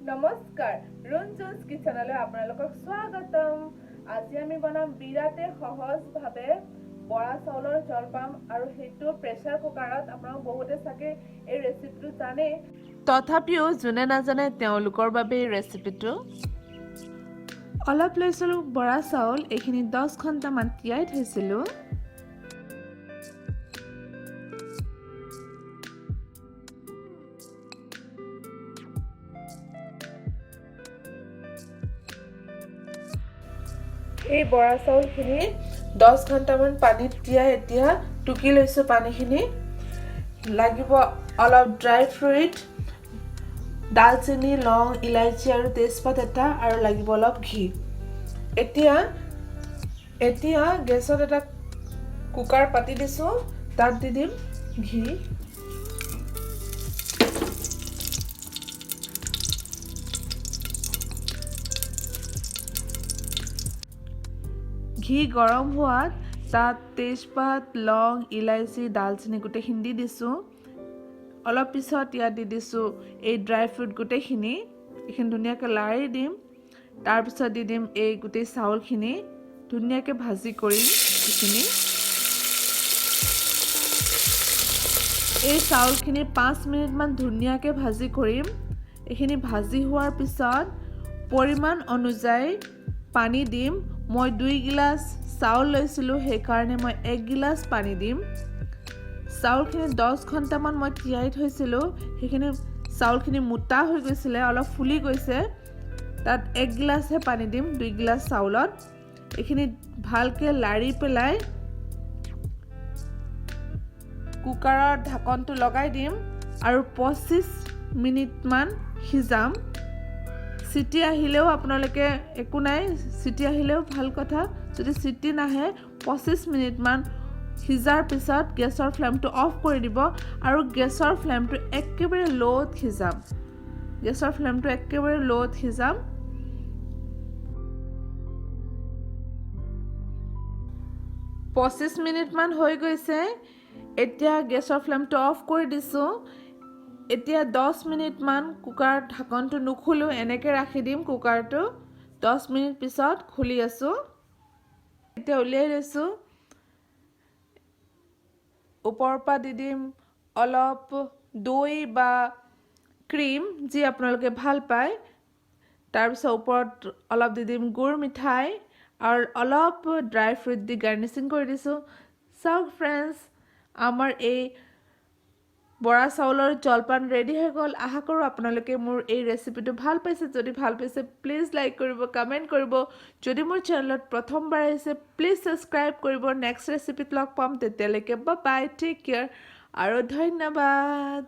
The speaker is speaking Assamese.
নমস্কাৰ Runjun's kitchenলৈ আপোনালোকক স্বাগতম আজি আমি বনাম বিৰাতে সহজভাৱে বৰা চাউলৰ জলপান আৰু হেতু প্ৰেছাৰ কুকাৰত আপোনালোক বহুতে চাগে এই ৰেচিপিটো জানে তথাপিও যোনে নাজানে তেওঁলোকৰ বাবে এই ৰেচিপিটো অলপ লৈছিলো বৰা চাউল এখিনি 10 ঘণ্টা মান তিয়াই থৈছিলো এই বৰা চাউলখিনি 10 ঘণ্টা মান পানীত তিয়াই এতিয়া টুকি লৈছো পানীখিনি লাগিব অলপ ড্ৰাই ফ্ৰুইট দালচিনি লং ইলাইচি আৰু তেজপাত এটা আৰু লাগিব অলপ ঘি এতিয়া গেছত এটা কুকাৰ পাতি দিছো তাত দি দিম ঘি ঘি গৰম হোৱাত তাত তেজপাত লং ইলাইচি দালচিনি গুটেখিনি দি দিছো অলপ পিছত ইয়াত দি দিছো এই ড্ৰাই ফ্ৰুট গুটেখিনি এখিনি ধুনিয়াকৈ লাৰি দিম তাৰ পিছত দি দিম এই গুটে চাউলখিনি ধুনিয়াকৈ ভাজি কৰিম এখিনি এই চাউলখিনি 5 মিনিট মান ধুনিয়াকৈ ভাজি কৰিম এখিনি ভাজি হোৱাৰ পিছত পৰিমাণ অনুযায়ী পানী দিম মই 2 গিলাস চাউল লৈছিলো সেই কাৰণে মই 1 গিলাস পানী দিম চাউলখিনি 10 ঘণ্টা মান মই তিয়াই থৈছিলো সেইখিনি চাউলখিনি মোটা হৈ গৈছিলে অলপ ফুলি গৈছে তাত 1 গিলাস হে পানী দিম 2 গিলাস চাউলত এখিনি ভালকে লাৰি পেলাই কুকাৰৰ ঢাকনটো লগাই দিম আৰু 25 মিনিট মান সিজাম সিটি আহিলেও আপোনালোকে একো নাই সিটি আহিলেও ভাল কথা যদি সিটি নাহে 25 মিনিট মান সিজাৰ পিছত গেছৰ ফ্লেমটো অফ কৰি দিব আৰু গেছৰ ফ্লেমটো একেবাৰে লোত সিজাম 25 মিনিট মান হৈ গৈছে এতিয়া গেছৰ ফ্লেমটো অফ কৰি দিছো এতিয়া 10 মিনিট মান কুকাৰ ঢাকনটো নুখুলো এনেকৈ ৰাখি দিম কুকাৰটো 10 মিনিট পিছত খুলি আছো এতিয়া উলিয়াই লৈছো ওপৰৰ পৰা দি দিম অলপ দৈ বা ক্ৰীম যি আপোনালোকে ভাল পায় তাৰ পিছত ওপৰত অলপ দি দিম গুৰ মিঠাই আৰু অলপ ড্ৰাই ফ্ৰুট দি গাৰ্নিচিং কৰি দিছো চাওক ফ্ৰেণ্ডছ আমাৰ এই বৰা চাউলৰ জলপান ৰেডি হৈ গ'ল আশা কৰো আপোনালোকে মোৰ এই ৰেচিপিটো ভাল পাইছে যদি ভাল পাইছে প্লিজ লাইক কৰিব কমেন্ট কৰিব যদি মোৰ চেনেলত প্ৰথমবাৰ আহিছে প্লিজ সাবস্ক্ৰাইব কৰিব নেক্সট ৰেচিপিত লগ পাম তেতিয়ালৈকে বাই বাই টেক কেয়াৰ আৰু ধন্যবাদ